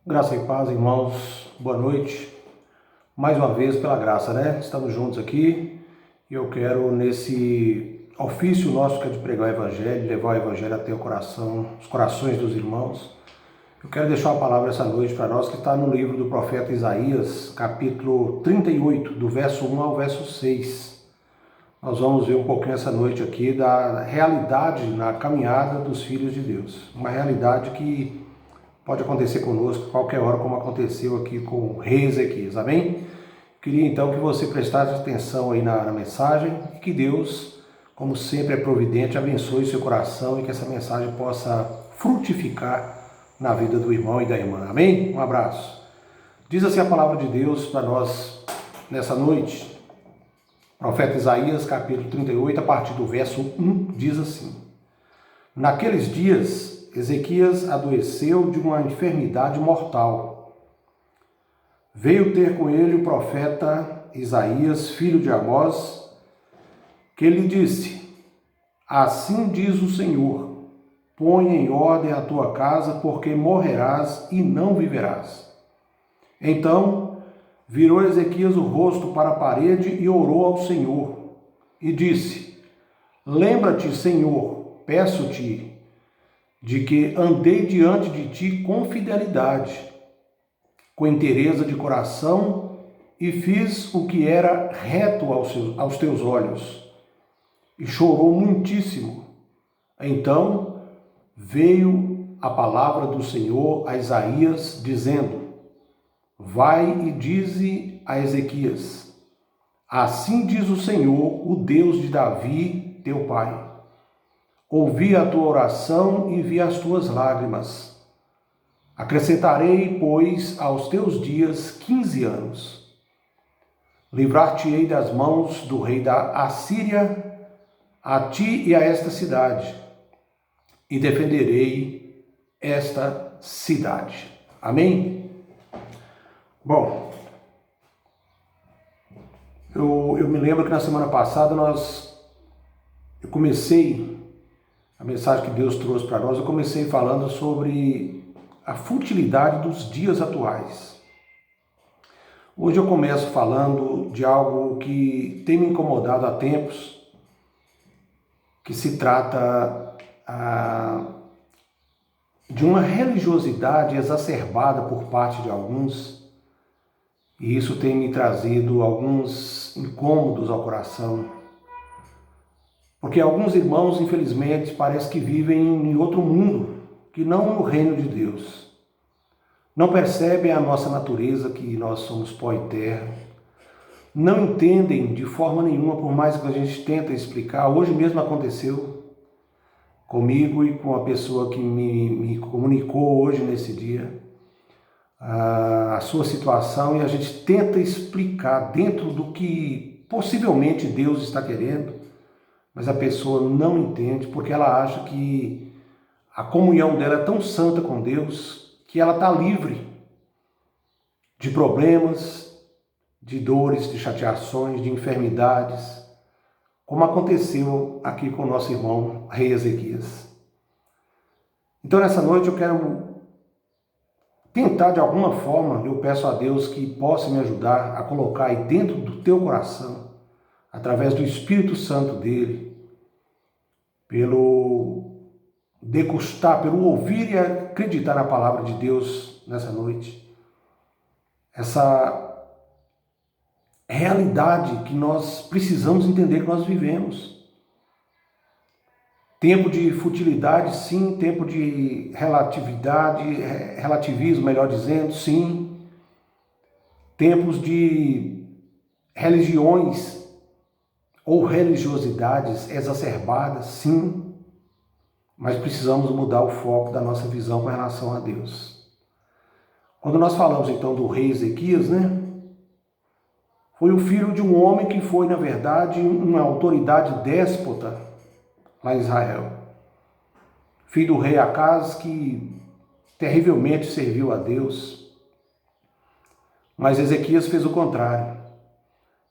Graça e paz, irmãos, boa noite. Mais uma vez, pela graça, né? Estamos juntos aqui e eu quero, nesse ofício nosso que é de pregar o Evangelho, levar o Evangelho até o coração, os corações dos irmãos, eu quero deixar uma palavra essa noite para nós que está no livro do profeta Isaías, capítulo 38, do verso 1 ao verso 6. Nós vamos ver um pouquinho essa noite aqui da realidade na caminhada dos filhos de Deus. Uma realidade que pode acontecer conosco a qualquer hora, como aconteceu aqui com o rei Ezequias, amém? Queria então que você prestasse atenção aí na mensagem e que Deus, como sempre é providente, abençoe seu coração e que essa mensagem possa frutificar na vida do irmão e da irmã, amém? Um abraço. Diz assim a palavra de Deus para nós nessa noite. Profeta Isaías, capítulo 38, a partir do verso 1, diz assim: Naqueles dias, Ezequias adoeceu de uma enfermidade mortal. Veio ter com ele o profeta Isaías, filho de Amós, que lhe disse: Assim diz o Senhor, põe em ordem a tua casa, porque morrerás e não viverás. Então virou Ezequias o rosto para a parede e orou ao Senhor, e disse: Lembra-te, Senhor, peço-te, de que andei diante de ti com fidelidade, com inteireza de coração, e fiz o que era reto aos teus olhos. E chorou muitíssimo. Então veio a palavra do Senhor a Isaías, dizendo: Vai e dize a Ezequias: Assim diz o Senhor, o Deus de Davi, teu pai. Ouvi a tua oração e vi as tuas lágrimas. Acrescentarei, pois, aos teus dias 15 anos. Livrar-te-ei das mãos do rei da Assíria, a ti e a esta cidade, e defenderei esta cidade. Amém? Bom, eu me lembro que na semana passada eu comecei a mensagem que Deus trouxe para nós, eu comecei falando sobre a futilidade dos dias atuais. Hoje eu começo falando de algo que tem me incomodado há tempos, que se trata de uma religiosidade exacerbada por parte de alguns, e isso tem me trazido alguns incômodos ao coração. Porque alguns irmãos, infelizmente, parece que vivem em outro mundo, que não no reino de Deus. Não percebem a nossa natureza, que nós somos pó e terra. Não entendem de forma nenhuma, por mais que a gente tenta explicar. Hoje mesmo aconteceu comigo e com a pessoa que me comunicou hoje nesse dia a sua situação, e a gente tenta explicar dentro do que possivelmente Deus está querendo. Mas a pessoa não entende porque ela acha que a comunhão dela é tão santa com Deus que ela está livre de problemas, de dores, de chateações, de enfermidades, como aconteceu aqui com o nosso irmão rei Ezequias. Então nessa noite eu quero tentar de alguma forma, eu peço a Deus que possa me ajudar a colocar aí dentro do teu coração, através do Espírito Santo dele, pelo degustar, pelo ouvir e acreditar na palavra de Deus nessa noite, essa realidade que nós precisamos entender que nós vivemos. Tempo de futilidade, sim. Tempo de relativismo, melhor dizendo, sim. Tempos de religiões ou religiosidades exacerbadas, sim, mas precisamos mudar o foco da nossa visão com relação a Deus. Quando nós falamos então do rei Ezequias, foi o filho de um homem que foi, na verdade, uma autoridade déspota lá em Israel. Filho do rei Acaz, que terrivelmente serviu a Deus, mas Ezequias fez o contrário.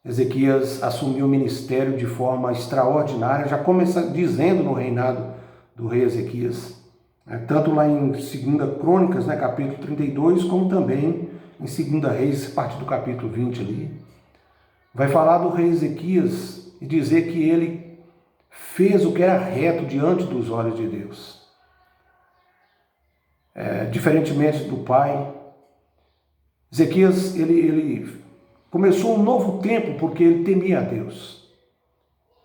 Ezequias assumiu o ministério de forma extraordinária, já começa dizendo no reinado do rei Ezequias, tanto lá em 2 Crônicas, né, capítulo 32, como também em 2 Reis, a partir do capítulo 20 ali. Vai falar do rei Ezequias e dizer que ele fez o que era reto diante dos olhos de Deus. Diferentemente do pai, Ezequias ele começou um novo tempo porque ele temia a Deus.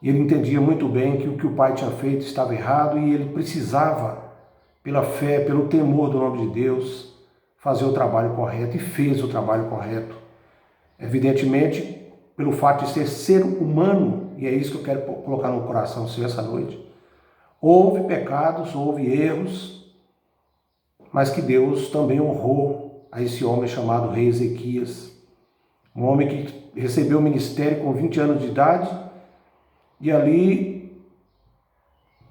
E ele entendia muito bem que o que o pai tinha feito estava errado e ele precisava, pela fé, pelo temor do nome de Deus, fazer o trabalho correto, e fez o trabalho correto. Evidentemente, pelo fato de ser humano, e é isso que eu quero colocar no coração seu essa noite, houve pecados, houve erros, mas que Deus também honrou a esse homem chamado rei Ezequias, um homem que recebeu o ministério com 20 anos de idade, e ali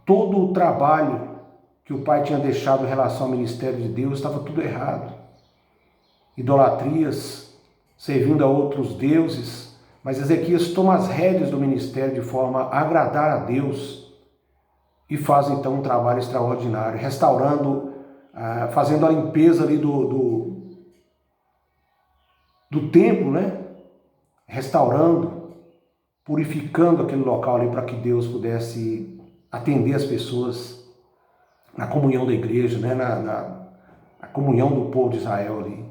todo o trabalho que o pai tinha deixado em relação ao ministério de Deus estava tudo errado. Idolatrias, servindo a outros deuses, mas Ezequias toma as rédeas do ministério de forma a agradar a Deus e faz então um trabalho extraordinário, restaurando, fazendo a limpeza ali do templo, né? Restaurando, purificando aquele local ali para que Deus pudesse atender as pessoas na comunhão da igreja, né? na comunhão do povo de Israel ali,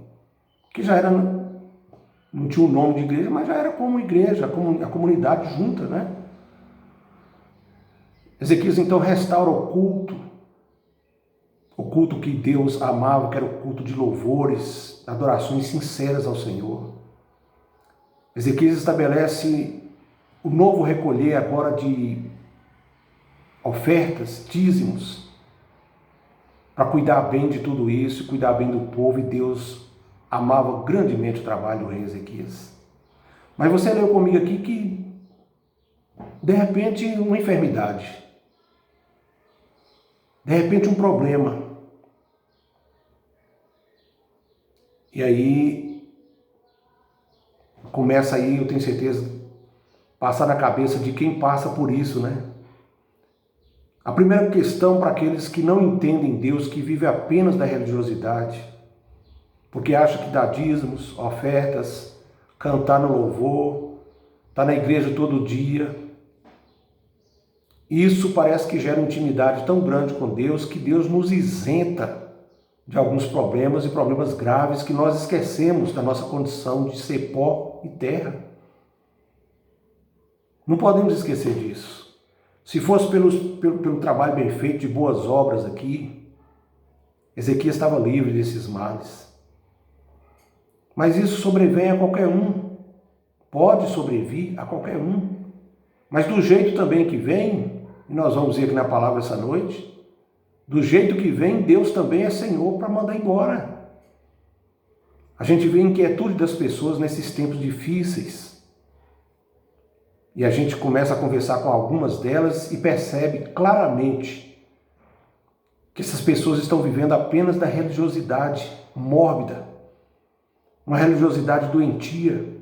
que já era, não tinha o nome de igreja, mas já era como igreja, a comunidade junta, né? Ezequias então restaura o culto que Deus amava, que era o culto de louvores, adorações sinceras ao Senhor. Ezequias estabelece o novo recolher agora de ofertas, dízimos, para cuidar bem de tudo isso, cuidar bem do povo, e Deus amava grandemente o trabalho do rei Ezequias. Mas você leu comigo aqui que, de repente, uma enfermidade, de repente um problema, e aí começa aí, eu tenho certeza, passar na cabeça de quem passa por isso, né? A primeira questão para aqueles que não entendem Deus, que vivem apenas da religiosidade, porque acham que dar dízimos, ofertas, cantar no louvor, estar na igreja todo dia, isso parece que gera intimidade tão grande com Deus que Deus nos isenta de alguns problemas, e problemas graves, que nós esquecemos da nossa condição de ser pó e terra. Não podemos esquecer disso. Se fosse pelo trabalho bem feito, de boas obras aqui, Ezequias estava livre desses males. Mas isso sobrevém a qualquer um. Pode sobrevir a qualquer um. Mas do jeito também que vem, e nós vamos ver aqui na palavra essa noite, do jeito que vem, Deus também é Senhor para mandar embora. A gente vê a inquietude das pessoas nesses tempos difíceis. E a gente começa a conversar com algumas delas e percebe claramente que essas pessoas estão vivendo apenas da religiosidade mórbida, uma religiosidade doentia,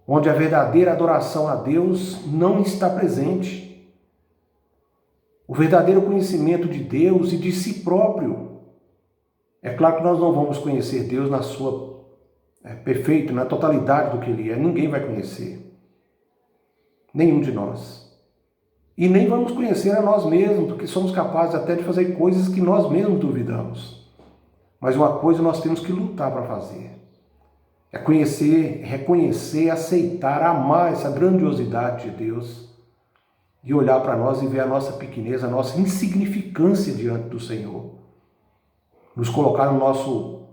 onde a verdadeira adoração a Deus não está presente. O verdadeiro conhecimento de Deus e de si próprio. É claro que nós não vamos conhecer Deus na sua perfeita, na totalidade do que Ele é. Ninguém vai conhecer. Nenhum de nós. E nem vamos conhecer a nós mesmos, porque somos capazes até de fazer coisas que nós mesmos duvidamos. Mas uma coisa nós temos que lutar para fazer. É conhecer, reconhecer, aceitar, amar essa grandiosidade de Deus e olhar para nós e ver a nossa pequenez, a nossa insignificância diante do Senhor. Nos colocar no nosso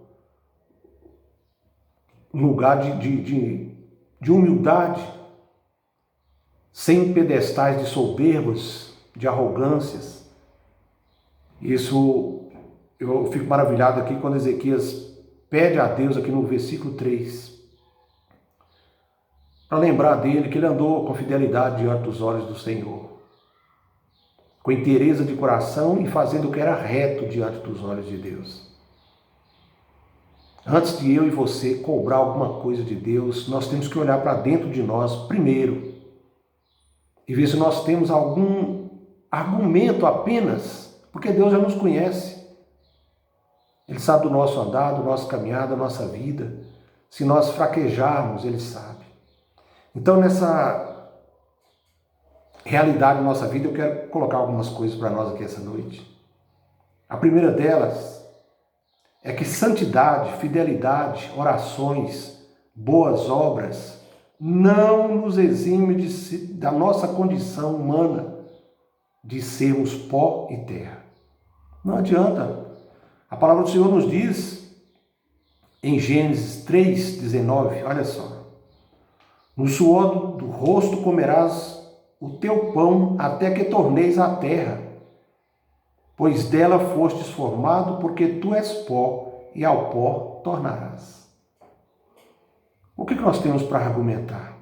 lugar de humildade, sem pedestais de soberbos, de arrogâncias. Isso, eu fico maravilhado aqui quando Ezequias pede a Deus aqui no versículo 3, para lembrar dele que ele andou com fidelidade diante dos olhos do Senhor, com inteireza de coração e fazendo o que era reto diante dos olhos de Deus. Antes de eu e você cobrar alguma coisa de Deus, nós temos que olhar para dentro de nós primeiro e ver se nós temos algum argumento apenas Porque Deus já nos conhece. Ele sabe do nosso andar, do nosso caminhar, da nossa vida. Se nós fraquejarmos, Ele sabe. Então, nessa realidade da nossa vida, eu quero colocar algumas coisas para nós aqui essa noite. A primeira delas é que santidade, fidelidade, orações, boas obras não nos exime da nossa condição humana de sermos pó e terra. Não adianta. A palavra do Senhor nos diz em Gênesis 3:19, olha só: no suor do rosto comerás o teu pão até que torneis a terra, pois dela fostes formado, porque tu és pó, e ao pó tornarás. O que nós temos para argumentar?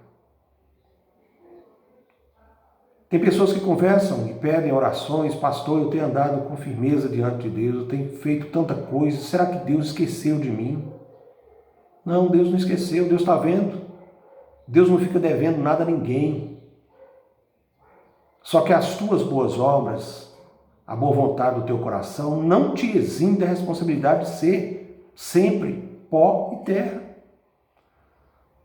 Tem pessoas que conversam e pedem orações: pastor, eu tenho andado com firmeza diante de Deus, eu tenho feito tanta coisa, será que Deus esqueceu de mim? Não, Deus não esqueceu, Deus está vendo. Deus não fica devendo nada a ninguém. Só que as tuas boas obras, a boa vontade do teu coração, não te exime da responsabilidade de ser sempre pó e terra.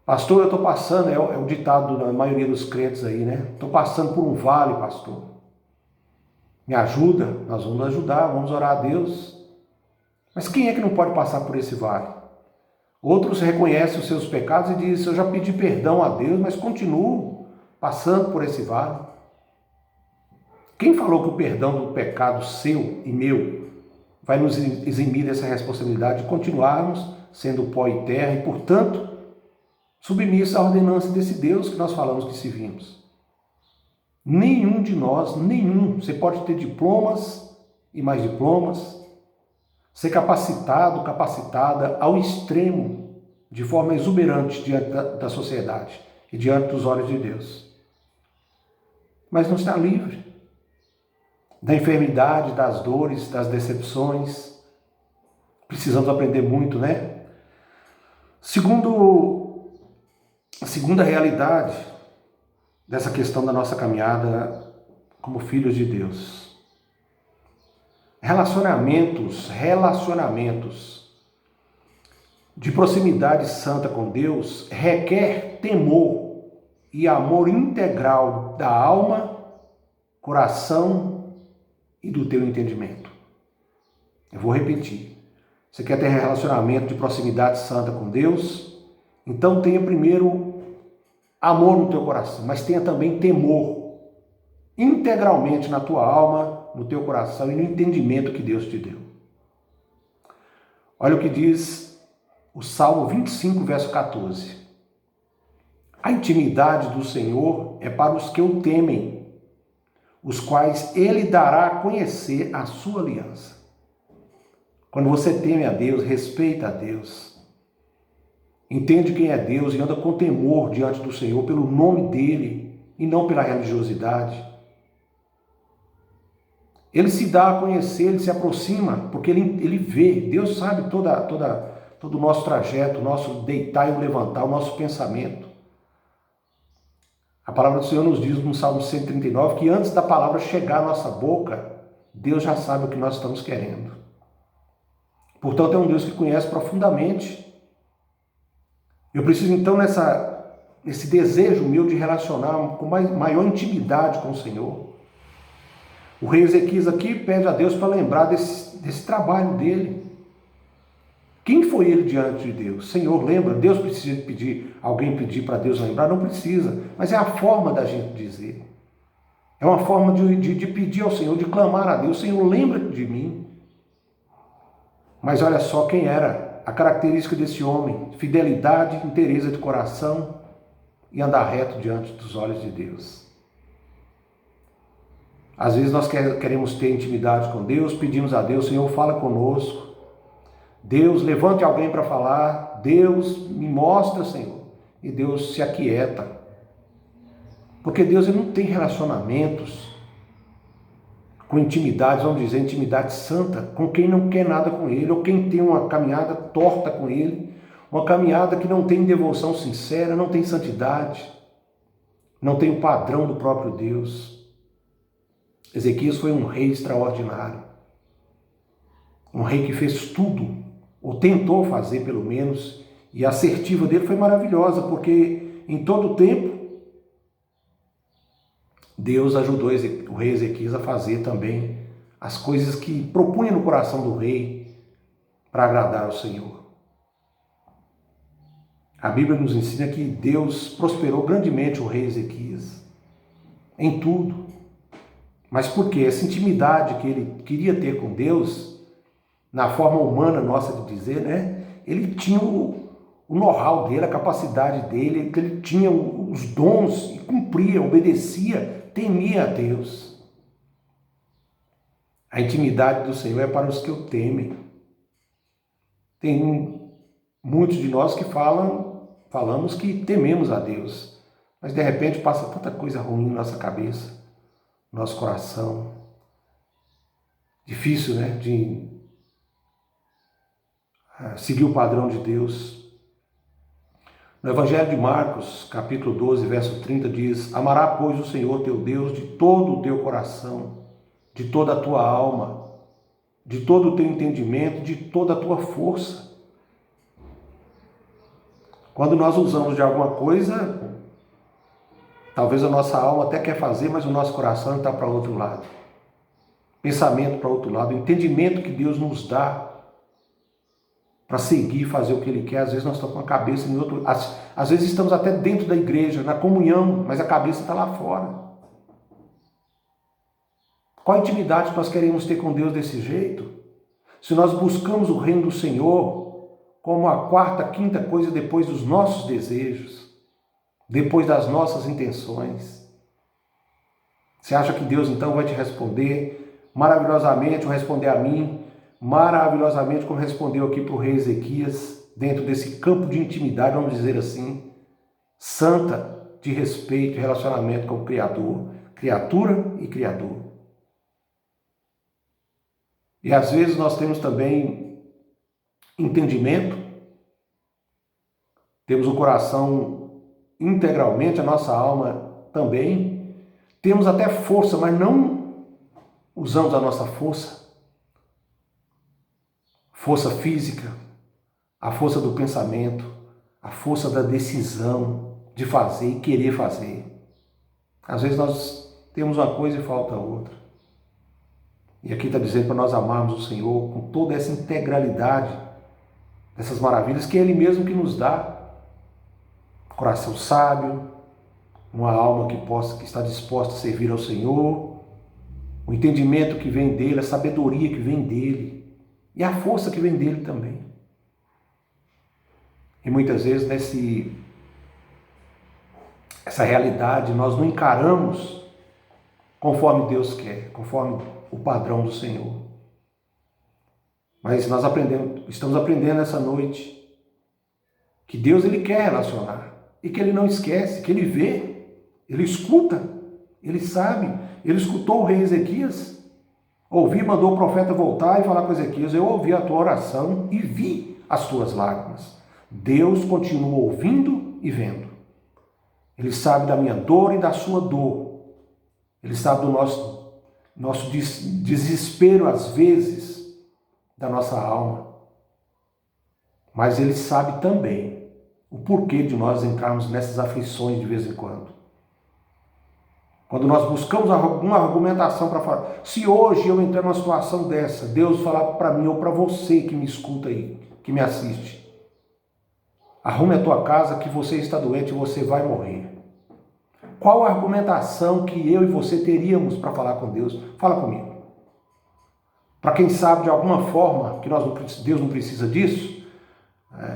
Pastor, eu estou passando, é o ditado da maioria dos crentes aí, né? Estou passando por um vale, pastor. Me ajuda? Nós vamos ajudar, vamos orar a Deus. Mas quem é que não pode passar por esse vale? Outros reconhecem os seus pecados e dizem: eu já pedi perdão a Deus, mas continuo passando por esse vale. Quem falou que o perdão do pecado seu e meu vai nos eximir dessa responsabilidade de continuarmos sendo pó e terra e, portanto, submissos à ordenança desse Deus que nós falamos que servimos? Nenhum de nós, nenhum. Você pode ter diplomas e mais diplomas, ser capacitado, capacitada ao extremo, de forma exuberante diante da sociedade e diante dos olhos de Deus. Mas não está livre da enfermidade, das dores, das decepções. Precisamos aprender muito, né? A segunda realidade dessa questão da nossa caminhada como filhos de Deus. Relacionamentos de proximidade santa com Deus requer temor e amor integral da alma, coração e do teu entendimento. Eu vou repetir. Você quer ter relacionamento de proximidade santa com Deus? Então tenha primeiro amor no teu coração, mas tenha também temor integralmente na tua alma, no teu coração e no entendimento que Deus te deu. Olha o que diz o Salmo 25, verso 14. A intimidade do Senhor é para os que o temem, os quais Ele dará a conhecer a sua aliança. Quando você teme a Deus, respeita a Deus, entende quem é Deus e anda com temor diante do Senhor pelo nome dEle e não pela religiosidade, Ele se dá a conhecer, Ele se aproxima, porque Ele vê. Deus sabe todo o nosso trajeto, o nosso deitar e o levantar, o nosso pensamento. A palavra do Senhor nos diz no Salmo 139 que antes da palavra chegar à nossa boca, Deus já sabe o que nós estamos querendo. Portanto, é um Deus que conhece profundamente. Eu preciso então, nesse desejo meu de relacionar com maior intimidade com o Senhor. O rei Ezequias aqui pede a Deus para lembrar desse trabalho dele. Quem foi ele diante de Deus? Senhor, lembra? Deus precisa alguém pedir para Deus lembrar? Não precisa, mas é a forma da gente dizer. É uma forma de pedir ao Senhor, de clamar a Deus: Senhor, lembra de mim. Mas olha só quem era a característica desse homem: fidelidade, inteireza de coração e andar reto diante dos olhos de Deus. Às vezes nós queremos ter intimidade com Deus, pedimos a Deus: Senhor, fala conosco. Deus, levante alguém para falar. Deus, me mostra, Senhor. E Deus se aquieta. Porque Deus ele não tem relacionamentos com intimidade, vamos dizer, intimidade santa, com quem não quer nada com Ele, ou quem tem uma caminhada torta com Ele, uma caminhada que não tem devoção sincera, não tem santidade, não tem o padrão do próprio Deus. Ezequias foi um rei extraordinário. um rei que fez tudo, ou tentou fazer pelo menos, e a assertiva dele foi maravilhosa, porque em todo o tempo Deus ajudou o rei Ezequias a fazer também as coisas que propunha no coração do rei para agradar ao Senhor. A Bíblia nos ensina que Deus prosperou grandemente o rei Ezequias em tudo. Mas por quê? Essa intimidade que ele queria ter com Deus, na forma humana nossa de dizer, né? Ele tinha o know-how dele, a capacidade dele, ele tinha os dons e cumpria, obedecia, temia a Deus. A intimidade do Senhor é para os que o temem. Tem muitos de nós que falamos que tememos a Deus, mas de repente passa tanta coisa ruim na nossa cabeça, no nosso coração. Difícil, né, de seguir o padrão de Deus. No Evangelho de Marcos, capítulo 12, verso 30, diz: Amará, pois, o Senhor teu Deus de todo o teu coração, de toda a tua alma, de todo o teu entendimento, de toda a tua força. Quando nós usamos de alguma coisa, talvez a nossa alma até quer fazer, mas o nosso coração está para outro lado. Pensamento para outro lado, o entendimento que Deus nos dá para seguir e fazer o que Ele quer. Às vezes nós estamos com a cabeça em outro... Às vezes estamos até dentro da igreja, na comunhão, mas a cabeça está lá fora. Qual a intimidade que nós queremos ter com Deus desse jeito? Se nós buscamos o reino do Senhor como a quarta, quinta coisa depois dos nossos desejos, depois das nossas intenções, você acha que Deus então vai te responder maravilhosamente, ou responder a mim maravilhosamente, como respondeu aqui para o rei Ezequias, dentro desse campo de intimidade, vamos dizer assim, santa, de respeito e relacionamento com o Criador, criatura e Criador. E às vezes nós temos também entendimento, temos o coração integralmente, a nossa alma também, temos até força, mas não usamos a nossa força física, a força do pensamento, a força da decisão de fazer e querer fazer. Às vezes nós temos uma coisa e falta outra. E aqui está dizendo para nós amarmos o Senhor com toda essa integralidade, dessas maravilhas que é Ele mesmo que nos dá. Coração sábio, uma alma que está disposta a servir ao Senhor, o entendimento que vem dele, a sabedoria que vem dele e a força que vem dele também. E muitas vezes essa realidade nós não encaramos conforme Deus quer, conforme o padrão do Senhor. Mas nós estamos aprendendo essa noite que Deus Ele quer relacionar e que Ele não esquece, que Ele vê, Ele escuta, Ele sabe. Ele escutou o rei Ezequias, mandou o profeta voltar e falar com Ezequias: eu ouvi a tua oração e vi as tuas lágrimas. Deus continua ouvindo e vendo. Ele sabe da minha dor e da sua dor. Ele sabe do nosso desespero, às vezes, da nossa alma. Mas Ele sabe também o porquê de nós entrarmos nessas aflições de vez em quando. Quando nós buscamos alguma argumentação para falar, se hoje eu entrar numa situação dessa, Deus falar para mim ou para você que me escuta aí, que me assiste: arrume a tua casa que você está doente e você vai morrer. Qual a argumentação que eu e você teríamos para falar com Deus? Fala comigo. Para quem sabe de alguma forma que Deus não precisa disso,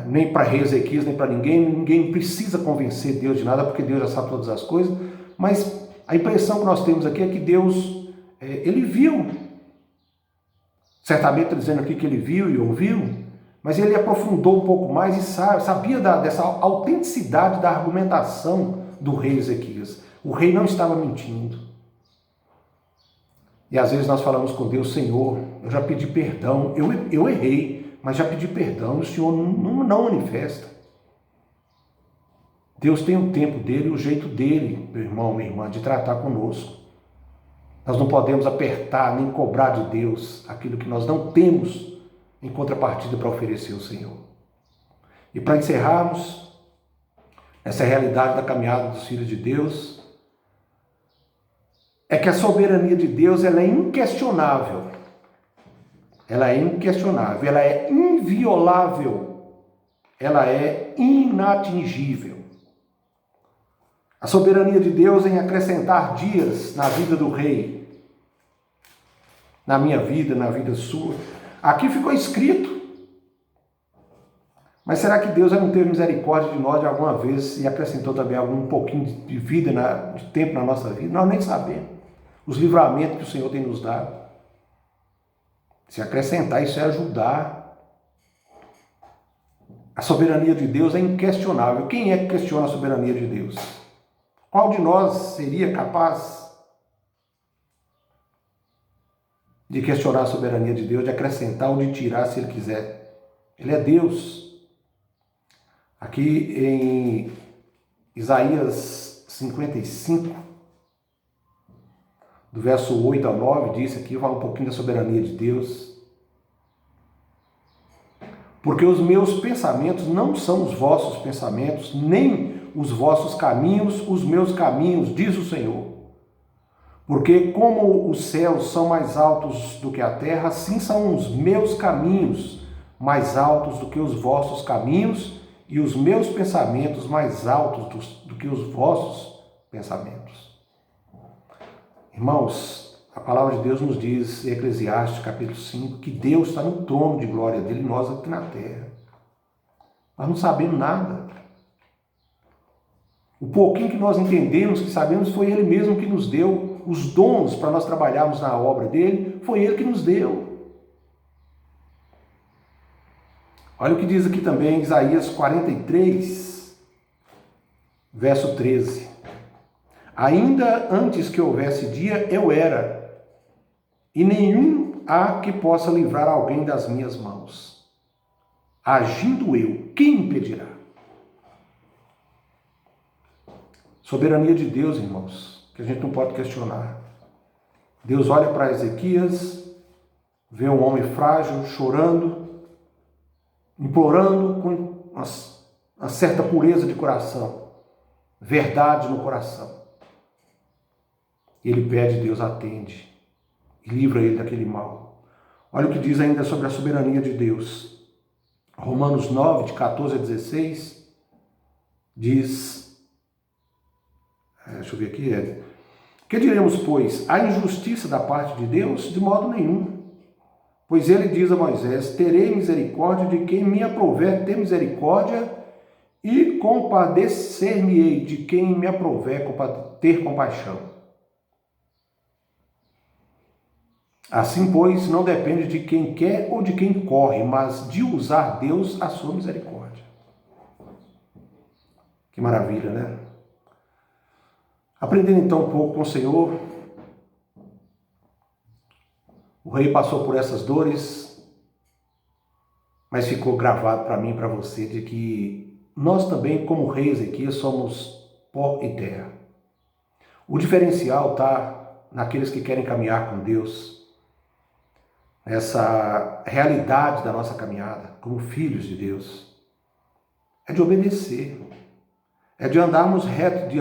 nem para rei Ezequias, nem para ninguém precisa convencer Deus de nada, porque Deus já sabe todas as coisas, mas a impressão que nós temos aqui é que Deus, Ele viu. Certamente está dizendo aqui que Ele viu e ouviu, mas Ele aprofundou um pouco mais e sabia dessa autenticidade da argumentação do rei Ezequias. O rei não estava mentindo. E às vezes nós falamos com Deus: Senhor, eu já pedi perdão, eu errei, mas já pedi perdão, o Senhor não manifesta. Deus tem o tempo dele, o jeito dele, meu irmão, minha irmã, de tratar conosco. Nós não podemos apertar nem cobrar de Deus aquilo que nós não temos em contrapartida para oferecer ao Senhor. E para encerrarmos essa realidade da caminhada dos filhos de Deus, é que a soberania de Deus ela é inquestionável. Ela é inquestionável, ela é inviolável, ela é inatingível. A soberania de Deus em acrescentar dias na vida do rei, na minha vida, na vida sua. Aqui ficou escrito. Mas será que Deus não teve misericórdia de nós de alguma vez e acrescentou também algum pouquinho de vida, de tempo na nossa vida? Nós nem sabemos. Os livramentos que o Senhor tem nos dado. Se acrescentar, isso é ajudar. A soberania de Deus é inquestionável. Quem é que questiona a soberania de Deus? Qual de nós seria capaz de questionar a soberania de Deus, de acrescentar ou de tirar se Ele quiser? Ele é Deus. Aqui em Isaías 55, do verso 8 ao 9, diz aqui, fala um pouquinho da soberania de Deus. Porque os meus pensamentos não são os vossos pensamentos, nem os vossos caminhos, os meus caminhos, diz o Senhor. Porque como os céus são mais altos do que a terra, assim são os meus caminhos mais altos do que os vossos caminhos, e os meus pensamentos mais altos do que os vossos pensamentos. Irmãos, a palavra de Deus nos diz, em Eclesiastes capítulo 5, que Deus está no trono de glória dele e nós aqui na terra. Nós não sabemos nada. O pouquinho que nós entendemos, que sabemos, foi Ele mesmo que nos deu. Os dons para nós trabalharmos na obra dele, foi Ele que nos deu. Olha o que diz aqui também Isaías 43, verso 13. Ainda antes que houvesse dia, eu era, e nenhum há que possa livrar alguém das minhas mãos. Agindo eu, quem impedirá? Soberania de Deus, irmãos, que a gente não pode questionar. Deus olha para Ezequias, vê um homem frágil, chorando, implorando com uma certa pureza de coração, verdade no coração. Ele pede, Deus atende e livra ele daquele mal. Olha o que diz ainda sobre a soberania de Deus. Romanos 9, de 14 a 16, diz, deixa eu ver aqui, que diremos, pois, a injustiça da parte de Deus? De modo nenhum. Pois ele diz a Moisés, terei misericórdia de quem me aprouver ter misericórdia e compadecer-me-ei de quem me aprouver ter compaixão. Assim, pois, não depende de quem quer ou de quem corre, mas de usar Deus a sua misericórdia. Que maravilha, né? Aprendendo então um pouco com o Senhor, o rei passou por essas dores, mas ficou gravado para mim e para você de que nós também, como rei Ezequias, somos pó e terra. O diferencial está naqueles que querem caminhar com Deus, essa realidade da nossa caminhada como filhos de Deus, é de obedecer, é de andarmos reto, de